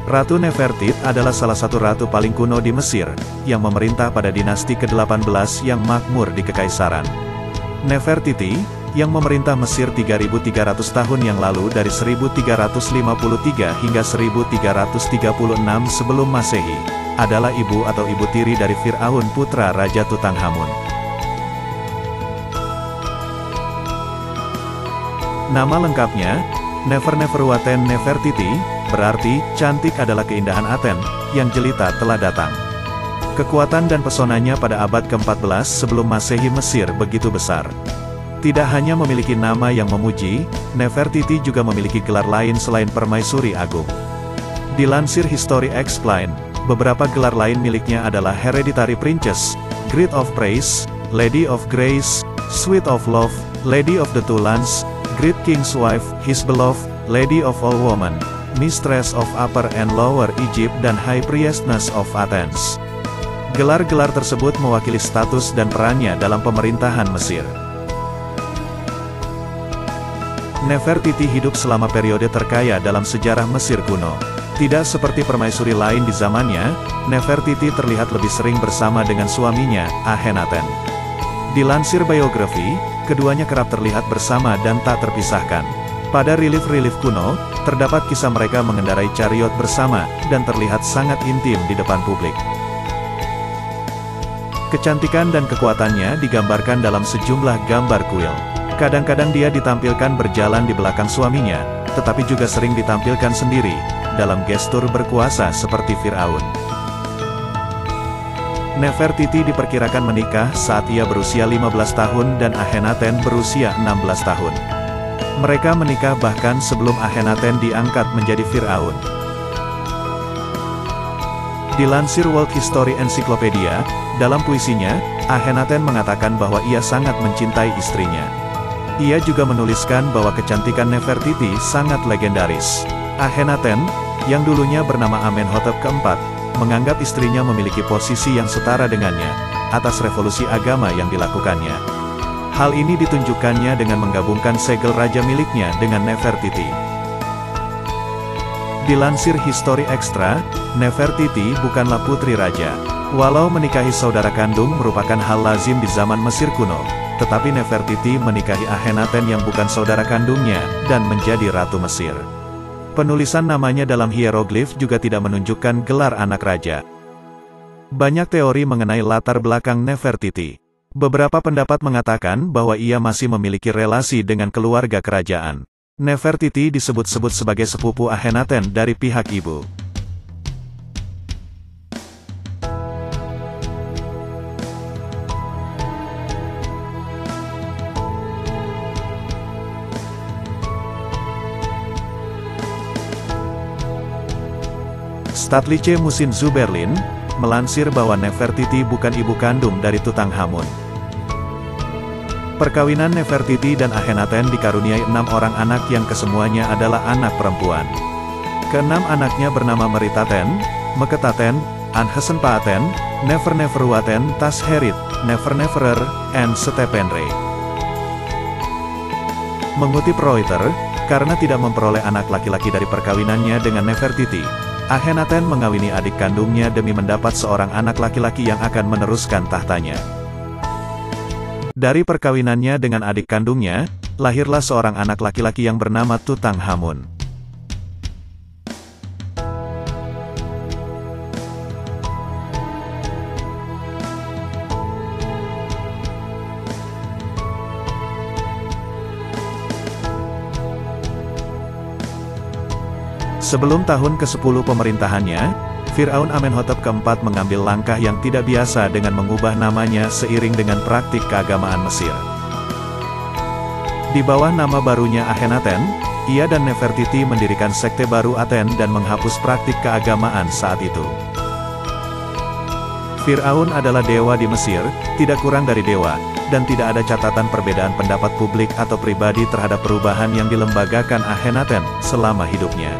Ratu Nefertit adalah salah satu ratu paling kuno di Mesir, yang memerintah pada dinasti ke-18 yang makmur di Kekaisaran. Nefertiti, yang memerintah Mesir 3.300 tahun yang lalu dari 1353 hingga 1336 sebelum Masehi, adalah ibu atau ibu tiri dari Fir'aun putra Raja Tutankhamun. Nama lengkapnya, Neferneferuaten Nefertiti, berarti, cantik adalah keindahan Aten, yang jelita telah datang. Kekuatan dan pesonanya pada abad ke-14 sebelum Masehi Mesir begitu besar. Tidak hanya memiliki nama yang memuji, Nefertiti juga memiliki gelar lain selain Permaisuri Agung. Dilansir History Explained, beberapa gelar lain miliknya adalah Hereditary Princess, Great of Praise, Lady of Grace, Sweet of Love, Lady of the Two Lands, Great King's Wife, His Beloved, Lady of All Women, Mistress of Upper and Lower Egypt dan High Priestess of Athens. Gelar-gelar tersebut mewakili status dan perannya dalam pemerintahan Mesir. Nefertiti hidup selama periode terkaya dalam sejarah Mesir kuno. Tidak seperti permaisuri lain di zamannya, Nefertiti terlihat lebih sering bersama dengan suaminya, Akhenaten. Dilansir biografi, keduanya kerap terlihat bersama dan tak terpisahkan. Pada relief-relief kuno, terdapat kisah mereka mengendarai chariot bersama, dan terlihat sangat intim di depan publik. Kecantikan dan kekuatannya digambarkan dalam sejumlah gambar kuil. Kadang-kadang dia ditampilkan berjalan di belakang suaminya, tetapi juga sering ditampilkan sendiri, dalam gestur berkuasa seperti Fir'aun. Nefertiti diperkirakan menikah saat ia berusia 15 tahun dan Akhenaten berusia 16 tahun. Mereka menikah bahkan sebelum Akhenaten diangkat menjadi Fir'aun. Dilansir World History Encyclopedia, dalam puisinya, Akhenaten mengatakan bahwa ia sangat mencintai istrinya. Ia juga menuliskan bahwa kecantikan Nefertiti sangat legendaris. Akhenaten, yang dulunya bernama Amenhotep keempat, menganggap istrinya memiliki posisi yang setara dengannya, atas revolusi agama yang dilakukannya. Hal ini ditunjukkannya dengan menggabungkan segel raja miliknya dengan Nefertiti. Dilansir History Extra, Nefertiti bukanlah putri raja. Walau menikahi saudara kandung merupakan hal lazim di zaman Mesir kuno, tetapi Nefertiti menikahi Akhenaten yang bukan saudara kandungnya, dan menjadi Ratu Mesir. Penulisan namanya dalam hieroglif juga tidak menunjukkan gelar anak raja. Banyak teori mengenai latar belakang Nefertiti. Beberapa pendapat mengatakan bahwa ia masih memiliki relasi dengan keluarga kerajaan. Nefertiti disebut-sebut sebagai sepupu Akhenaten dari pihak ibu. Staatliche Museum zu Berlin, melansir bahwa Nefertiti bukan ibu kandung dari Tutankhamun. Perkawinan Nefertiti dan Akhenaten dikaruniai 6 orang anak yang kesemuanya adalah anak perempuan. Keenam anaknya bernama Meritaten, Meketaten, Anhesenpaaten, Neferneferuaten Tasherit, Neferneferer, and Stepenre. Mengutip Reuters, karena tidak memperoleh anak laki-laki dari perkawinannya dengan Nefertiti, Akhenaten mengawini adik kandungnya demi mendapat seorang anak laki-laki yang akan meneruskan tahtanya. Dari perkawinannya dengan adik kandungnya, lahirlah seorang anak laki-laki yang bernama Tutankhamun. Sebelum tahun ke-10 pemerintahannya, Fir'aun Amenhotep keempat mengambil langkah yang tidak biasa dengan mengubah namanya seiring dengan praktik keagamaan Mesir. Di bawah nama barunya Akhenaten, ia dan Nefertiti mendirikan sekte baru Aten dan menghapus praktik keagamaan saat itu. Fir'aun adalah dewa di Mesir, tidak kurang dari dewa, dan tidak ada catatan perbedaan pendapat publik atau pribadi terhadap perubahan yang dilembagakan Akhenaten selama hidupnya.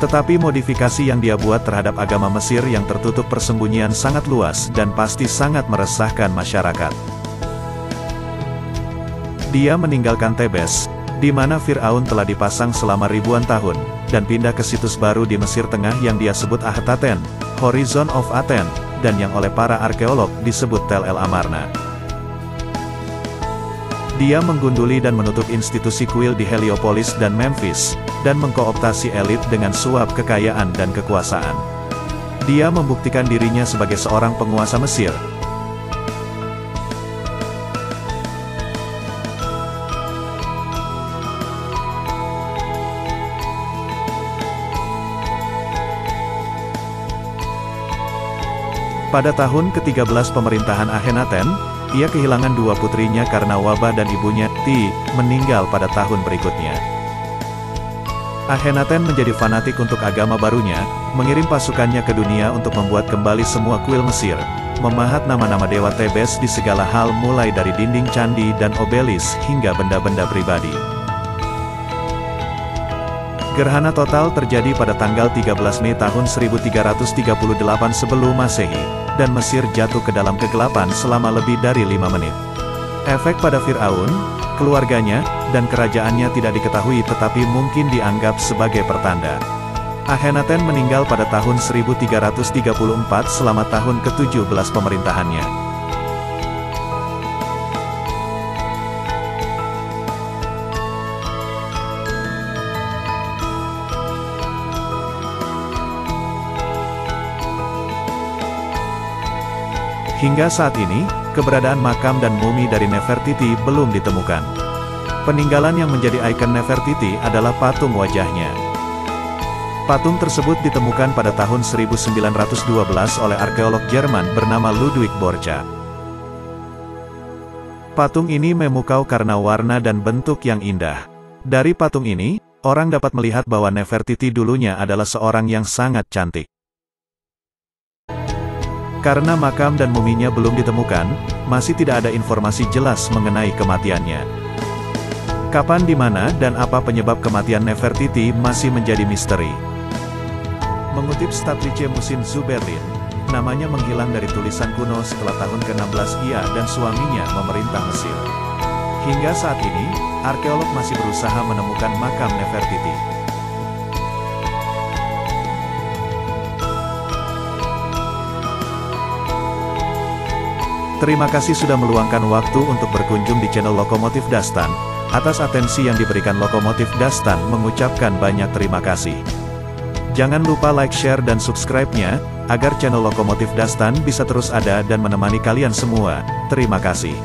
Tetapi modifikasi yang dia buat terhadap agama Mesir yang tertutup persembunyian sangat luas dan pasti sangat meresahkan masyarakat. Dia meninggalkan Tebes, di mana Fir'aun telah dipasang selama ribuan tahun, dan pindah ke situs baru di Mesir Tengah yang dia sebut Akhetaten, Horizon of Athens, dan yang oleh para arkeolog disebut Tel El Amarna. Dia menggunduli dan menutup institusi kuil di Heliopolis dan Memphis, dan mengkooptasi elit dengan suap kekayaan dan kekuasaan. Dia membuktikan dirinya sebagai seorang penguasa Mesir. Pada tahun ke-13 pemerintahan Akhenaten, ia kehilangan dua putrinya karena wabah dan ibunya, Ti, meninggal pada tahun berikutnya. Akhenaten menjadi fanatik untuk agama barunya, mengirim pasukannya ke dunia untuk membuat kembali semua kuil Mesir, memahat nama-nama dewa Tebes di segala hal mulai dari dinding candi dan obelis hingga benda-benda pribadi. Gerhana total terjadi pada tanggal 13 Mei tahun 1338 sebelum Masehi, dan Mesir jatuh ke dalam kegelapan selama lebih dari 5 menit. Efek pada Fir'aun, keluarganya, dan kerajaannya tidak diketahui tetapi mungkin dianggap sebagai pertanda. Akhenaten meninggal pada tahun 1334 selama tahun ke-17 pemerintahannya. Hingga saat ini, keberadaan makam dan mumi dari Nefertiti belum ditemukan. Peninggalan yang menjadi ikon Nefertiti adalah patung wajahnya. Patung tersebut ditemukan pada tahun 1912 oleh arkeolog Jerman bernama Ludwig Borchardt. Patung ini memukau karena warna dan bentuk yang indah. Dari patung ini, orang dapat melihat bahwa Nefertiti dulunya adalah seorang yang sangat cantik. Karena makam dan muminya belum ditemukan, masih tidak ada informasi jelas mengenai kematiannya. Kapan, di mana, dan apa penyebab kematian Nefertiti masih menjadi misteri. Mengutip Staatliche Museen zu Berlin, namanya menghilang dari tulisan kuno setelah tahun ke-16 ia dan suaminya memerintah Mesir. Hingga saat ini, arkeolog masih berusaha menemukan makam Nefertiti. Terima kasih sudah meluangkan waktu untuk berkunjung di channel Lokomotif Dastan. Atas atensi yang diberikan Lokomotif Dastan mengucapkan banyak terima kasih. Jangan lupa like, share, dan subscribe-nya, agar channel Lokomotif Dastan bisa terus ada dan menemani kalian semua. Terima kasih.